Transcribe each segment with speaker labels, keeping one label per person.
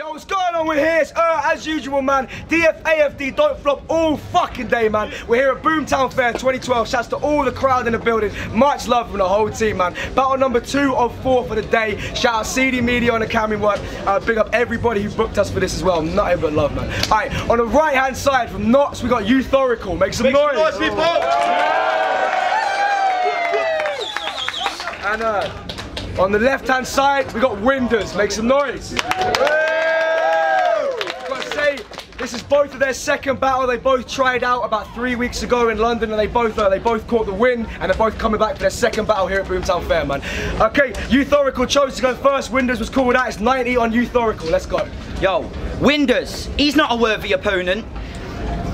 Speaker 1: Yo, what's going on? We're here, as usual, man. DFAFD don't flop all fucking day, man. We're here at Boomtown Fair 2012. Shouts to all the crowd in the building. Much love from the whole team, man. Battle number 2 of 4 for the day. Shout out CD Media on the camera work. Big up everybody who booked us for this as well. Nothing but love, man. Alright, on the right hand side from Knots, we got YOUTHORACLE. Make some noise.
Speaker 2: Some noise, people.
Speaker 1: And on the left hand side, we got WINDERZ. Make some noise. This is both of their second battle. They both tried out about 3 weeks ago in London, and they both caught the win, and they're both coming back for their second battle here at Boomtown Fair, man. Okay, YOUTHORACLE chose to go first. WINDERZ was cool with that. It's 90 on YOUTHORACLE. Let's go.
Speaker 3: Yo, WINDERZ, he's not a worthy opponent.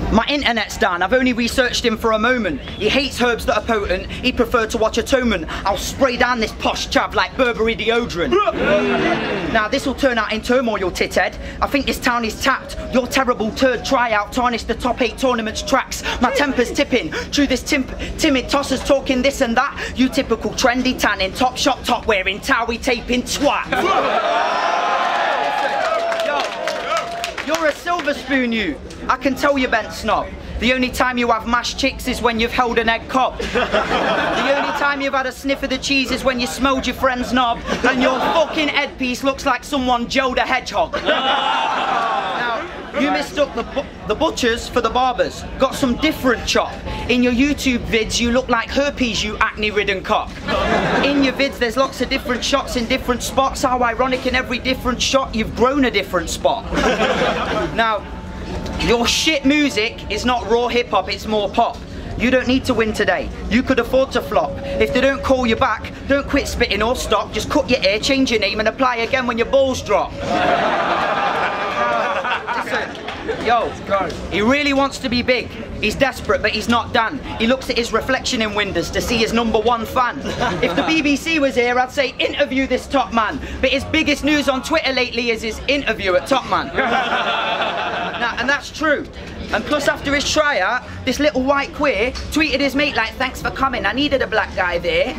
Speaker 3: My internet's down, I've only researched him for a moment. He hates herbs that are potent, he'd prefer to watch Atonement. I'll spray down this posh chav like Burberry deodorant. Now this will turn out in turmoil, tithead. I think this town is tapped. Your terrible turd tryout tarnished the top 8 tournaments tracks. My temper's tipping, through this timid tossers talking this and that. You typical trendy tanning, top shop, top wearing, towie taping twat. You're a silver spoon, you. I can tell you, bent snob. The only time you have mashed chicks is when you've held an egg cob. The only time you've had a sniff of the cheese is when you smelled your friend's knob, and your fucking headpiece looks like someone jelled a hedgehog. Now, you mistook the butchers for the barbers. Got some different chop. In your YouTube vids, you look like herpes, you acne-ridden cock. In your vids, there's lots of different shots in different spots. How ironic, in every different shot, you've grown a different spot. Now, your shit music is not raw hip-hop, it's more pop. You don't need to win today, you could afford to flop. If they don't call you back, don't quit spitting or stop. Just cut your hair, change your name and apply again when your balls drop. Listen, yo, he really wants to be big. He's desperate, but he's not done. He looks at his reflection in WINDERZ to see his #1 fan. If the BBC was here, I'd say interview this top man. But his biggest news on Twitter lately is his interview at Top Man. Now, and that's true. And plus, after his tryout, this little white queer tweeted his mate like, "Thanks for coming, I needed a black guy there."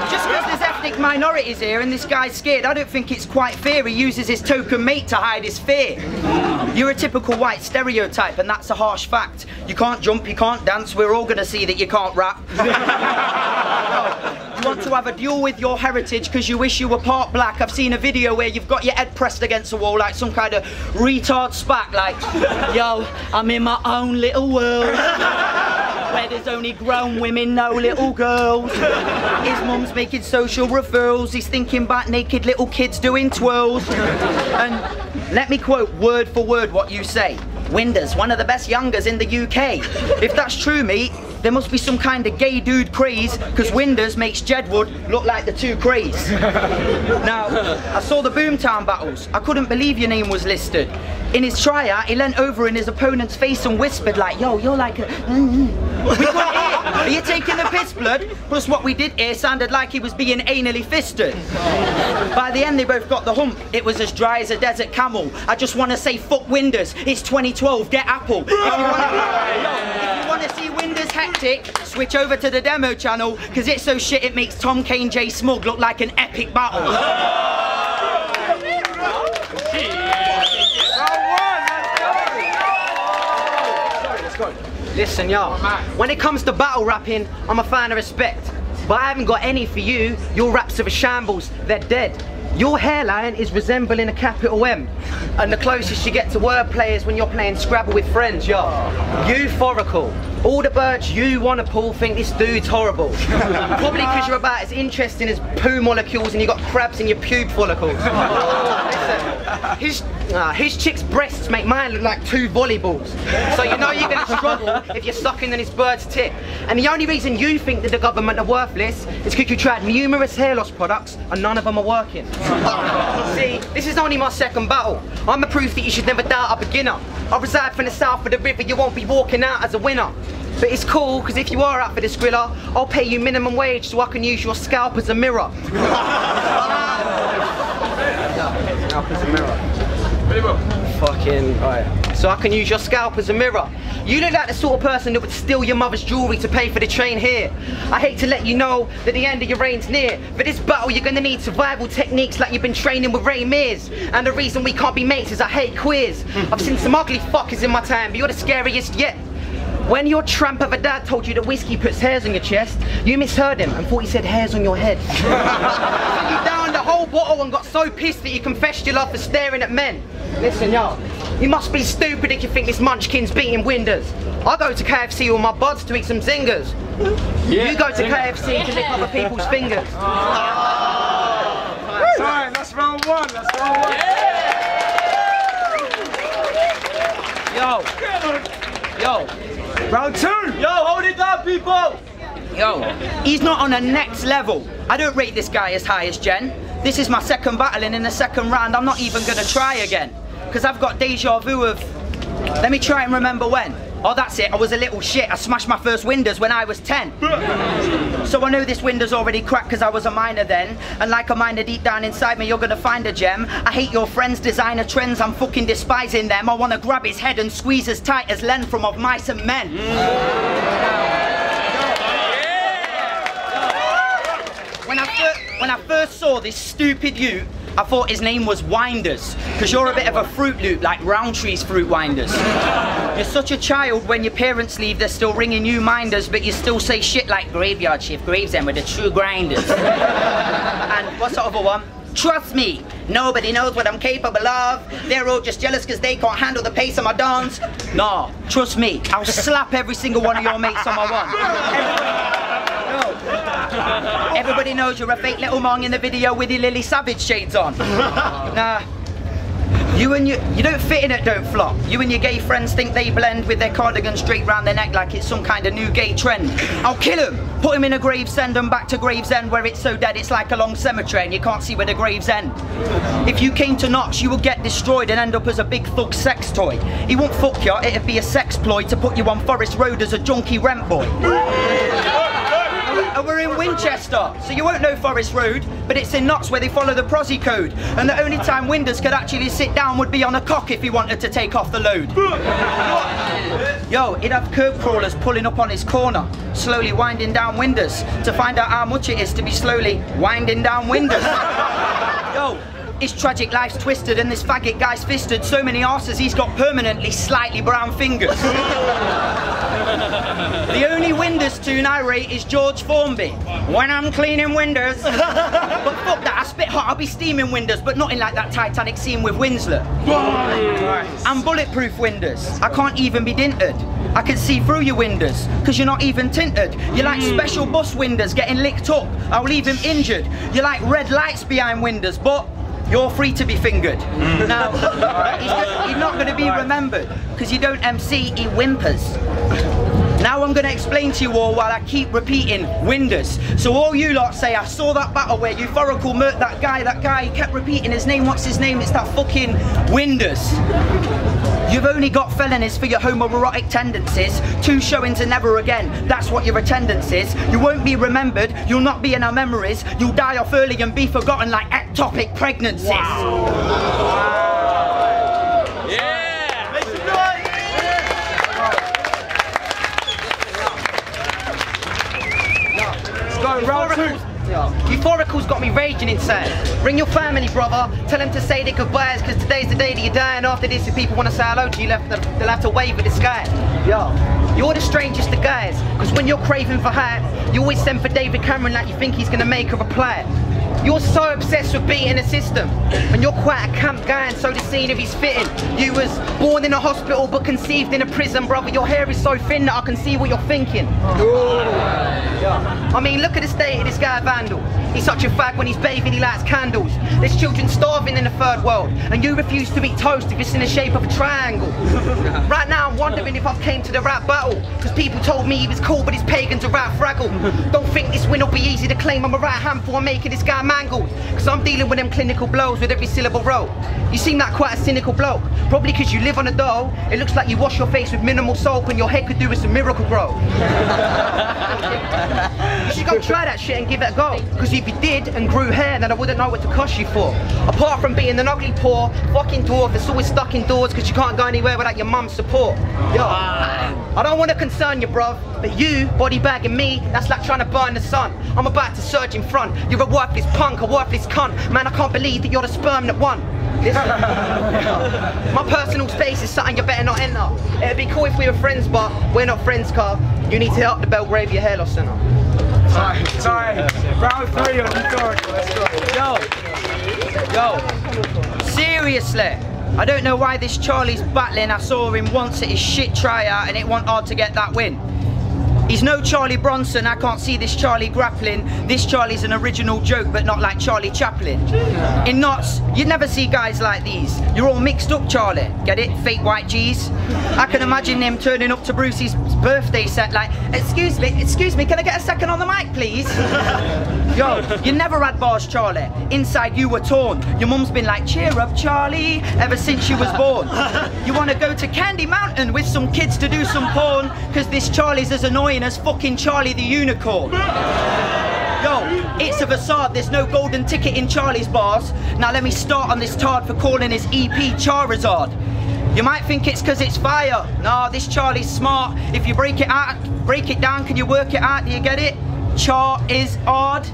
Speaker 3: Just because there's ethnic minorities here and this guy's scared, I don't think it's quite fair he uses his token mate to hide his fear. You're a typical white stereotype, and that's a harsh fact. You can't jump, you can't dance, we're all gonna see that you can't rap. You want to have a duel with your heritage because you wish you were part black. I've seen a video where you've got your head pressed against a wall like some kind of retard spack, like, "Yo, I'm in my own little world where there's only grown women, no little girls." His mum's making social referrals, he's thinking about naked little kids doing twirls. And let me quote word for word what you say. "WINDERZ, one of the best youngers in the UK." If that's true, mate, there must be some kind of gay dude craze, because WINDERZ makes Jedward look like the two craze. Now, I saw the Boomtown battles. I couldn't believe your name was listed. In his tryout, he leant over in his opponent's face and whispered like, "Yo, you're like a We couldn't hear. Are you taking the piss, blood?" Plus what we did hear sounded like he was being anally fisted. By the end, they both got the hump. It was as dry as a desert camel. I just want to say, fuck WINDERZ. It's 2012, get Apple. If you want to see WINDERZ hectic, switch over to the demo channel, because it's so shit it makes Tom Kane J Smug look like an epic battle.
Speaker 4: Listen, yo, when it comes to battle rapping, I'm a fan of respect. But I haven't got any for you. Your raps are a shambles, they're dead. Your hairline is resembling a capital M. And the closest you get to wordplay is when you're playing Scrabble with friends, yo. YOUTHORACLE. All the birds you want to pull think this dude's horrible. Probably because you're about as interesting as poo molecules and you got crabs in your pube follicles. Listen, his chick's breasts make mine look like 2 volleyballs. So you know you're going to struggle if you're sucking on his bird's tit. And the only reason you think that the government are worthless is because you tried numerous hair loss products and none of them are working. See, this is only my second battle. I'm the proof that you should never doubt a beginner. I reside from the south of the river, you won't be walking out as a winner. But it's cool, because if you are up for this Skrilla, I'll pay you minimum wage so I can use your scalp as a mirror. Scalp as a mirror. Fucking, right. So I can use your scalp as a mirror. You look like the sort of person that would steal your mother's jewellery to pay for the train here. I hate to let you know that the end of your reign's near. For this battle you're gonna need survival techniques like you've been training with Ray Mears. And the reason we can't be mates is I hate queers. I've seen some ugly fuckers in my time, but you're the scariest yet. When your tramp of a dad told you that whiskey puts hairs on your chest, you misheard him and thought he said hairs on your head. You downed the whole bottle and got so pissed that you confessed your love for staring at men. Listen, yo, you must be stupid if you think this munchkin's beating WINDERZ. I go to KFC with my buds to eat some zingers. Yeah. You go to KFC to lick other people's fingers.
Speaker 1: Alright, that's round one. That's round one.
Speaker 3: Yo.
Speaker 1: Round two.
Speaker 3: Yo, hold it down, people. Yo, he's not on the next level. I don't rate this guy as high as Jen. This is my second battle, and in the second round, I'm not even gonna try again. Because I've got deja vu of, let me try and remember when. Oh, that's it, I was a little shit. I smashed my first WINDERZ when I was 10. So I know this WINDERZ already cracked because I was a minor then. And like a minor deep down inside me, you're gonna find a gem. I hate your friends' designer trends, I'm fucking despising them. I wanna grab his head and squeeze as tight as Len from Of Mice and Men. When I first saw this stupid ute, I thought his name was WINDERZ, because you're a bit of a Fruit Loop, like Roundtree's Fruit Winders. You're such a child, when your parents leave, they're still ringing you minders, but you still say shit like Graveyard Shift, Gravesend with the true grinders. And what's the other one? Trust me, nobody knows what I'm capable of. They're all just jealous because they can't handle the pace of my dance. Nah, trust me, I'll slap every single one of your mates on my one. Everybody knows you're a fake little mong in the video with your Lily Savage shades on. Nah, you don't fit in it, don't flop. You and your gay friends think they blend with their cardigan straight round their neck like it's some kind of new gay trend. I'll kill him, put him in a Gravesend and back to Gravesend where it's so dead it's like a long cemetery and you can't see where the graves end. If you came to Knox, you would get destroyed and end up as a big thug sex toy. He won't fuck you, it'd be a sex ploy to put you on Forest Road as a junkie rent boy. And we're in Winchester, so you won't know Forest Road, but it's in Knox where they follow the prosy code. And the only time WINDERZ could actually sit down would be on a cock if he wanted to take off the load. Yo, he'd have curb crawlers pulling up on his corner, slowly winding down WINDERZ to find out how much it is to be slowly winding down WINDERZ. Yo, his tragic life's twisted and this faggot guy's fisted so many arses he's got permanently slightly brown fingers. The only WINDERZ tune I rate is George Formby, When I'm Cleaning WINDERZ. But fuck that, I spit hot, I'll be steaming WINDERZ, but nothing like that Titanic scene with Winslet. I'm bulletproof WINDERZ, I can't even be dinted. I can see through your WINDERZ, cause you're not even tinted. You're like special bus WINDERZ getting licked up, I'll leave him injured. You're like red lights behind WINDERZ, but you're free to be fingered. Now, he's not going to be remembered, because you don't MC, he whimpers. Now I'm going to explain to you all while I keep repeating WINDERZ. So all you lot say, I saw that battle where YOUTHORACLE murked that guy, he kept repeating his name, what's his name? It's that fucking WINDERZ. You've only got felonies for your homoerotic tendencies, 2 showings and never again, that's what your attendance is. You won't be remembered, you'll not be in our memories, you'll die off early and be forgotten like ectopic pregnancies. Wow.
Speaker 1: Round two.
Speaker 4: YOUTHORACLE's got me raging inside. Bring your family, brother. Tell them to say their goodbyes, because today's the day that you die, and after this, if people want to say hello to you, they'll have to wave at the sky. Yo, you're the strangest of guys, because when you're craving for hype, you always send for David Cameron like you think he's going to make a reply. You're so obsessed with beating the system, and you're quite a camp guy, and so the scenery's fitting. You was born in a hospital but conceived in a prison, brother. Your hair is so thin that I can see what you're thinking. I mean, look at the state of this guy Vandal. He's such a fag when he's bathing, he lights candles. There's children starving in the third world, and you refuse to eat toast if it's in the shape of a triangle. Right now I'm wondering if I've came to the rap battle, because people told me he was cool but his pagans are rap fraggle. Don't think this win will be easy to claim. I'm a right handful, I'm making this guy mangled, because I'm dealing with them clinical blows with every syllable row. You seem like quite a cynical bloke. Probably because you live on a dole, it looks like you wash your face with minimal soap and your head could do with some Miracle Grow. You should go try that shit and give it a go. Because if you did and grew hair, then I wouldn't know what to cuss you for. Apart from being an ugly, poor, fucking dwarf that's always stuck indoors because you can't go anywhere without your mum's support. Yo, I don't want to concern you, bruv, but you, body bagging me, that's like trying to burn the sun. I'm about to surge in front. You're a worthless punk, a worthless cunt. Man, I can't believe that you're the sperm that won. Listen, my personal space is something you better not enter. It'd be cool if we were friends, but we're not friends, Carl. You need to hit up the Belgravia Hair Loss Centre.
Speaker 1: Time. Round 3 on Youthoracle. Let's go.
Speaker 3: Yo, seriously, I don't know why this Charlie's battling. I saw him once at his shit tryout and it wasn't hard to get that win. He's no Charlie Bronson, I can't see this Charlie grappling. This Charlie's an original joke, but not like Charlie Chaplin. In knots, you'd never see guys like these. You're all mixed up, Charlie. Get it? Fake white G's. I can imagine him turning up to Brucey's birthday set like, excuse me, can I get a second on the mic, please? Yo, you never had bars, Charlie. Inside you were torn. Your mum's been like, cheer up, Charlie, ever since you was born. You want to go to Candy Mountain with some kids to do some porn, because this Charlie's as annoying as fucking Charlie the Unicorn. Yo, it's a facade, there's no golden ticket in Charlie's bars. Now let me start on this tard for calling his EP Charizard. You might think it's because it's fire. Nah, this Charlie's smart. If you break it down, can you work it out? Do you get it? Char is hard.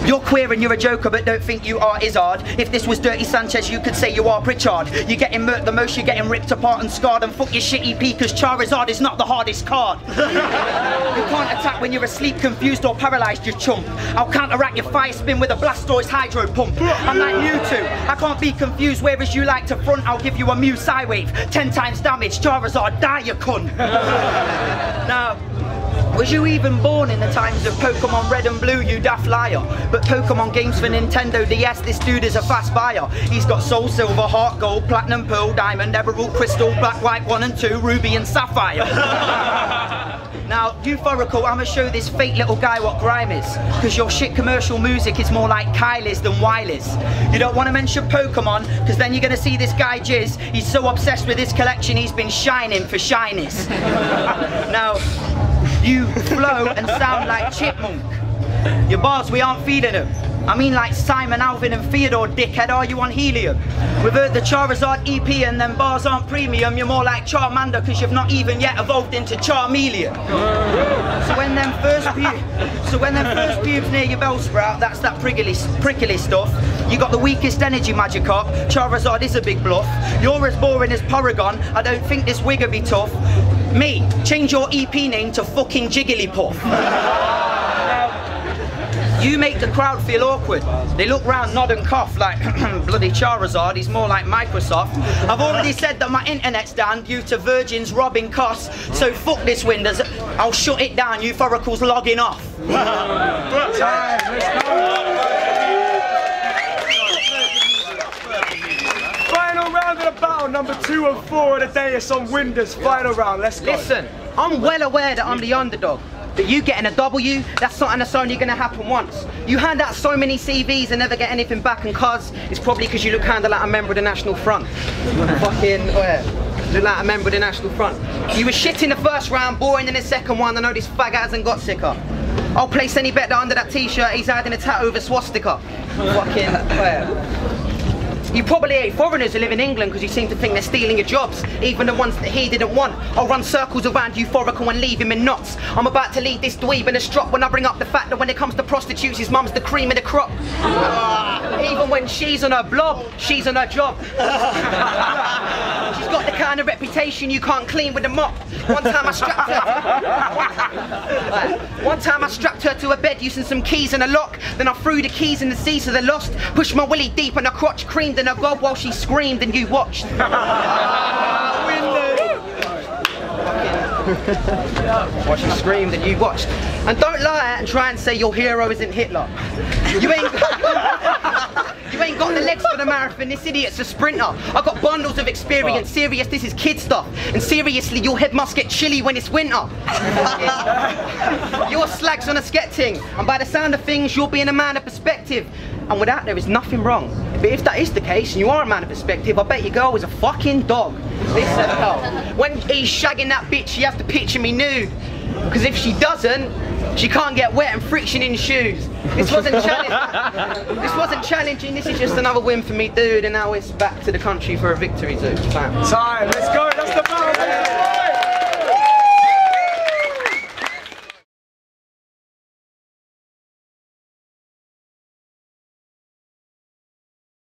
Speaker 3: You're queer and you're a joker, but don't think you are Izzard. If this was Dirty Sanchez, you could say you are Pritchard. You're getting murked the most, you're getting ripped apart and scarred, and fuck your shit EP, cause Charizard is not the hardest card. You can't attack when you're asleep, confused or paralysed, you chump. I'll counteract your fire spin with a Blastoise hydro pump. I'm like Mewtwo, I can't be confused, whereas you like to front, I'll give you a Mew Psywave. 10 times damage, Charizard, die you cunt. Now, was you even born in the times of Pokemon Red and Blue, you daft liar? But Pokemon games for Nintendo DS, this dude is a fast buyer. He's got Soul Silver, Heart Gold, Platinum Pearl, Diamond, Emerald, Crystal, Black, White 1 and 2, Ruby and Sapphire. Now, Youthoracle, I'ma show this fake little guy what grime is. Cause your shit commercial music is more like Kylie's than Wiley's. You don't wanna mention Pokemon, cause then you're gonna see this guy Jizz. He's so obsessed with his collection, he's been shining for shyness. Now, you flow and sound like Chipmunk. Your bars, we aren't feeding them. I mean like Simon, Alvin and Theodore, dickhead, are you on helium? We've heard the Charizard EP and them bars aren't premium. You're more like Charmander because you've not even yet evolved into Charmeleon. So when them first pubes near your bell sprout, that's that prickly stuff. You got the weakest energy, Magikarp. Charizard is a big bluff. You're as boring as Porygon. I don't think this wig would be tough. Me, change your EP name to fucking Jigglypuff. You make the crowd feel awkward. They look round, nod and cough like bloody Charizard, he's more like Microsoft. I've already said that my internet's down due to Virgin's robbing costs, so fuck this Windows, I'll shut it down, Youthoracle's logging off.
Speaker 1: Final round of the battle, number 2 and 4 of the day, it's on WINDERZ, final round, let's go.
Speaker 4: Listen, I'm well aware that I'm the underdog. But you getting a W, that's something that's only gonna happen once. You hand out so many CVs and never get anything back, and cuz, it's probably because you look kinda like a member of the National Front. Fucking, look like a member of the National Front. You were shit in the first round, boring in the second one, I know this fag hasn't got sicker. I'll place any bet that under that t-shirt he's hiding a tattoo of a swastika. Fucking, You probably hate foreigners who live in England because you seem to think they're stealing your jobs, even the ones that he didn't want. I'll run circles around Youthoracle and leave him in knots. I'm about to lead this dweeb in a strop when I bring up the fact that when it comes to prostitutes, his mum's the cream of the crop. Even when she's on her blob, she's on her job. She's got the kind of reputation you can't clean with a mop. One time I strapped her to a bed using some keys and a lock. Then I threw the keys in the sea so they're lost. Pushed my willy deep in her crotch, creamed in her gob while she screamed and you watched. While she screamed and you watched. And don't lie and try and say your hero isn't Hitler. You ain't got the legs for the marathon, this idiot's a sprinter. I've got bundles of experience, serious, this is kid stuff. And seriously, your head must get chilly when it's winter. Your slag's on a sketting, and by the sound of things, you're being a man of perspective. And with that, there is nothing wrong. But if that is the case, and you are a man of perspective, I bet your girl is a fucking dog. Listen, when he's shagging that bitch, she has to picture me nude. Because if she doesn't, she can't get wet and friction in shoes. This wasn't challenging. This wasn't challenging. This is just another win for me, dude. And now it's back to the country for a victory, dude.
Speaker 1: Time, let's go.